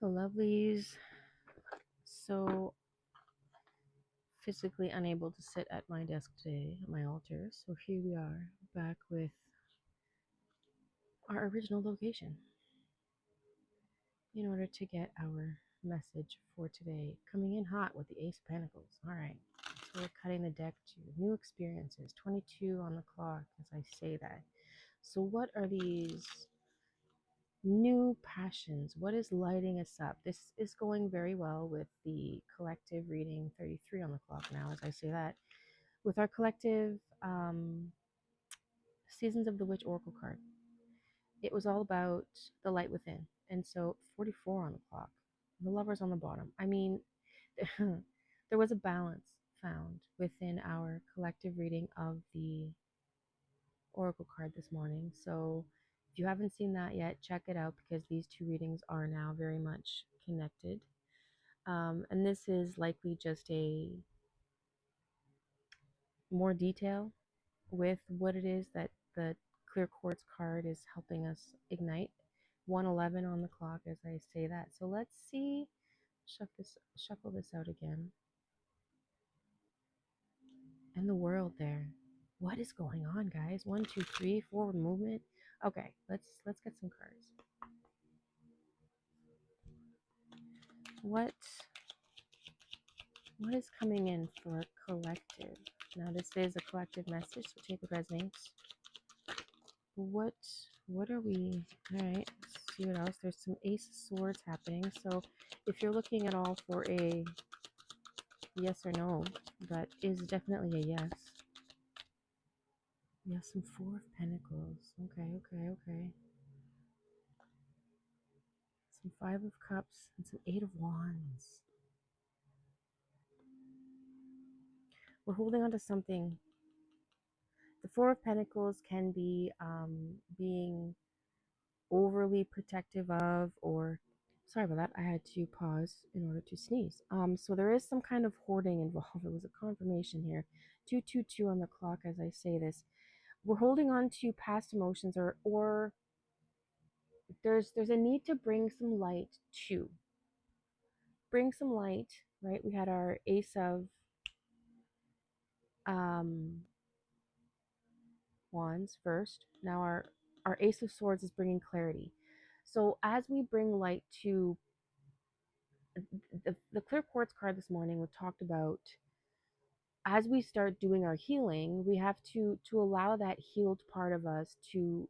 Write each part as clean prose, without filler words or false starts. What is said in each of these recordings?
Lovelies. So physically unable to sit at my desk today at my altar. So here we are back with our original location in order to get our message for today. Coming in hot with the Ace of Pentacles. All right. So we're cutting the deck to new experiences. 22 on the clock as I say that. So what are these new passions? What is lighting us up? This is going very well with the collective reading. 33 on the clock now as I say that. With our collective Seasons of the Witch Oracle card, it was all about the light within. And so 44 on the clock, the Lovers on the bottom. I mean, there was a balance found within our collective reading of the Oracle card this morning. So if you haven't seen that yet, check it out because these two readings are now very much connected. And this is likely just a more detail with what it is that the clear quartz card is helping us ignite. 111 on the clock as I say that. So let's see, shuffle this out again. And the world there. What is going on, guys? 1, 2, 3, forward movement. Okay, let's get some cards. What is coming in for collective? Now this is a collective message, so take what resonates. What are we? All right, let's see what else. There's some Ace of Swords happening. So if you're looking at all for a yes or no, that is definitely a yes. We have some Four of Pentacles. Okay. Some Five of Cups and some Eight of Wands. We're holding on to something. The Four of Pentacles can be being overly protective of, or sorry about that, I had to pause in order to sneeze. So there is some kind of hoarding involved. It was a confirmation here. 222 on the clock as I say this. We're holding on to past emotions, or there's a need to bring some light to. Bring some light, right? We had our Ace of Wands first. Now our Ace of Swords is bringing clarity. So as we bring light to the clear quartz card this morning, we talked about as we start doing our healing, we have to allow that healed part of us to,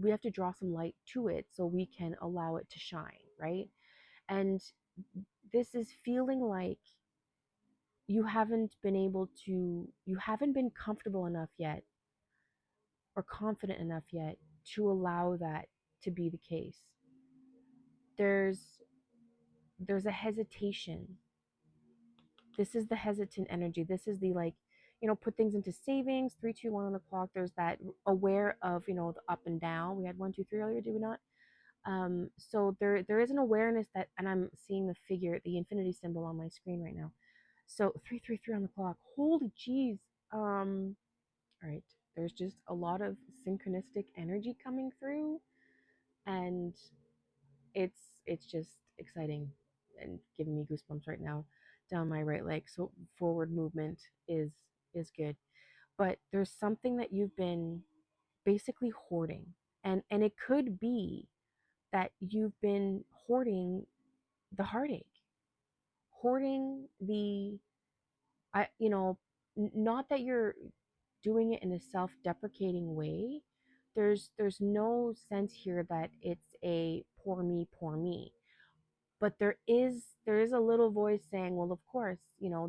we have to draw some light to it so we can allow it to shine, right? And this is feeling like you haven't been comfortable enough yet or confident enough yet to allow that to be the case. There's a hesitation. This is the hesitant energy. This is the, like, put things into savings. 3, 2, 1 on the clock. There's that aware of, the up and down. We had 1, 2, 3 earlier, did we not? So there is an awareness that, and I'm seeing the figure, the infinity symbol on my screen right now. So 333 on the clock. Holy jeez. All right. There's just a lot of synchronistic energy coming through, and it's just exciting and giving me goosebumps right now down my right leg. So forward movement is good, but there's something that you've been basically hoarding, and it could be that you've been hoarding the heartache, hoarding the not that you're doing it in a self-deprecating way. There's no sense here that it's a poor me, but there is a little voice saying, well, of course,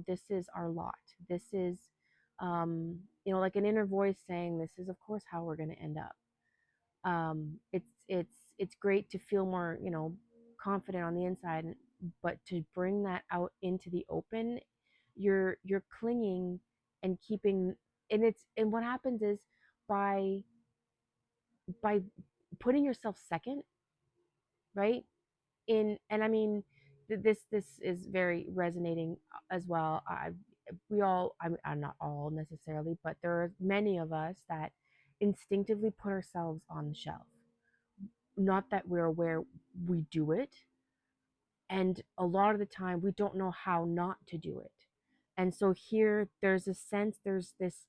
this is our lot. This is like an inner voice saying, this is of course how we're going to end up. It's great to feel more confident on the inside, but to bring that out into the open, you're clinging and keeping, and what happens is, by putting yourself second, right? And I mean, this is very resonating as well. I'm not all necessarily, but there are many of us that instinctively put ourselves on the shelf. Not that we're aware we do it, And a lot of the time, we don't know how not to do it. And so here, there's a sense, there's this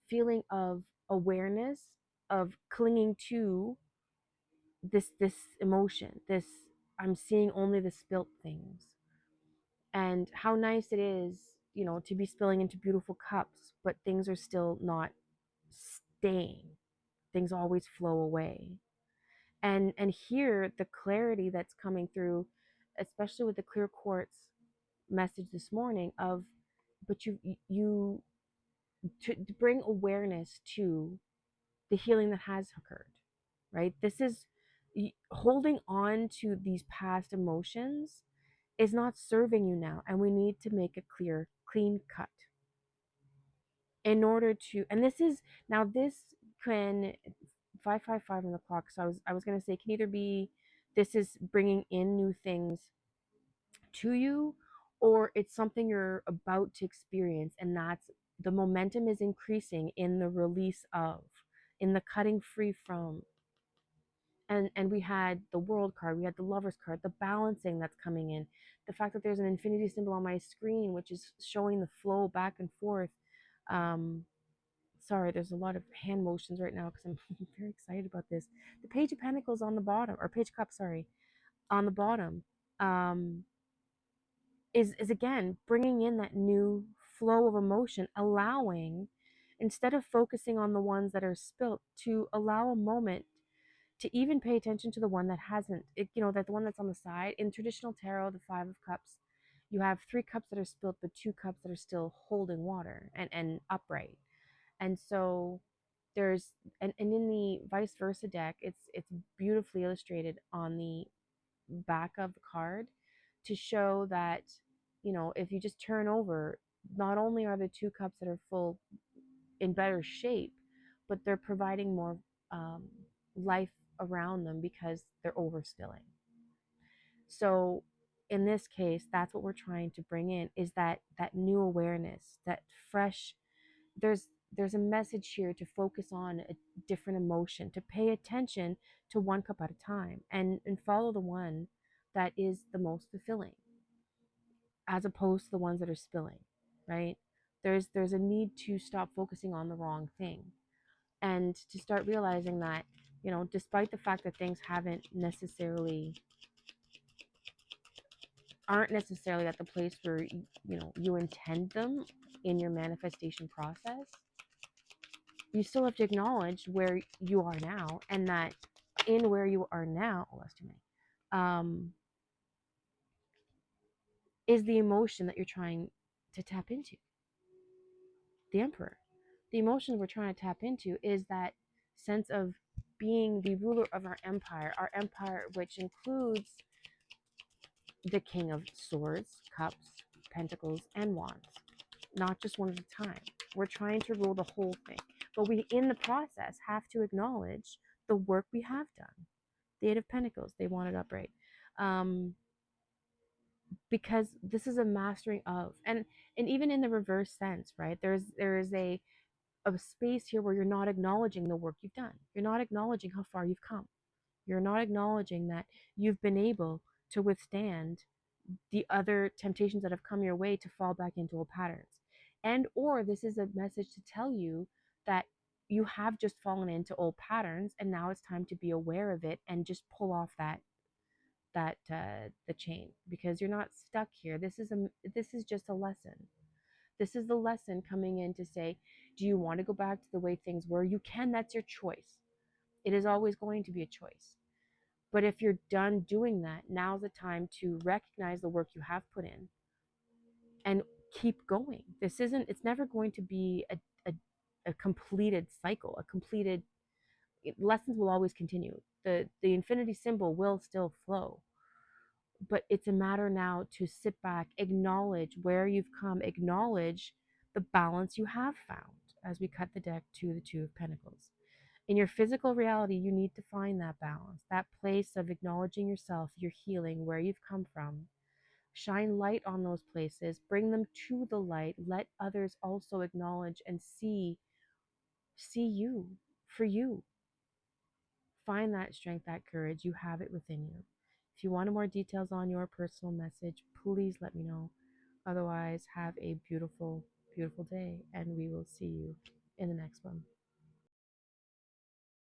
feeling of awareness, of clinging to this emotion, this I'm seeing only the spilt things. And how nice it is, to be spilling into beautiful cups, but things are still not staying. Things always flow away. And here, the clarity that's coming through, especially with the clear quartz message this morning, of but you to bring awareness to the healing that has occurred, right? This is holding on to these past emotions is not serving you now, and we need to make a clean cut in order to. And this is now this can 555 on the clock. So I was going to say, can either be this is bringing in new things to you, or it's something you're about to experience, and that's the momentum is increasing in the release of, in the cutting free from. And we had the world card, we had the lovers card, the balancing that's coming in, the fact that there's an infinity symbol on my screen which is showing the flow back and forth. um Sorry, there's a lot of hand motions right now because I'm very excited about this. The page of pentacles on the bottom, or page of cups, sorry, on the bottom, um is again bringing in that new flow of emotion, allowing, instead of focusing on the ones that are spilt, to allow a moment to even pay attention to the one that hasn't, that the one that's on the side. In traditional tarot, the 5 of cups, you have 3 cups that are spilt, but 2 cups that are still holding water and upright. And so there's, and in the vice versa deck, it's beautifully illustrated on the back of the card to show that, if you just turn over, not only are the 2 cups that are full in better shape, but they're providing more um, life around them because they're overspilling. So in this case, that's what we're trying to bring in, is that new awareness, that fresh. There's a message here to focus on a different emotion, to pay attention to 1 cup at a time, and follow the one that is the most fulfilling, as opposed to the ones that are spilling, right? There's a need to stop focusing on the wrong thing, and to start realizing that, despite the fact that things aren't necessarily at the place where you intend them in your manifestation process, you still have to acknowledge where you are now, and that in where you are now, oh, that's too many, is the emotion that you're trying to tap into. The Emperor. The emotion we're trying to tap into is that sense of being the ruler of our empire, which includes the King of Swords, Cups, Pentacles, and Wands, not just one at a time. We're trying to rule the whole thing, but we, in the process, have to acknowledge the work we have done. The Eight of Pentacles, they want it upright, because this is a mastering of, and even in the reverse sense, right? There is a space here where you're not acknowledging the work you've done. You're not acknowledging how far you've come. You're not acknowledging that you've been able to withstand the other temptations that have come your way to fall back into old patterns. And or this is a message to tell you that you have just fallen into old patterns, and now it's time to be aware of it and just pull off the chain, because you're not stuck here. This is just a lesson. This is the lesson coming in to say, do you want to go back to the way things were? You can. That's your choice. It is always going to be a choice. But if you're done doing that, now's the time to recognize the work you have put in and keep going. It's never going to be a completed cycle, a completed, lessons will always continue. The infinity symbol will still flow, but it's a matter now to sit back, acknowledge where you've come, acknowledge the balance you have found as we cut the deck to the Two of Pentacles. In your physical reality, you need to find that balance, that place of acknowledging yourself, your healing, where you've come from. Shine light on those places, bring them to the light, let others also acknowledge and see you for you. Find that strength, that courage. You have it within you. If you wanted more details on your personal message, please let me know. Otherwise, have a beautiful, beautiful day, and we will see you in the next one.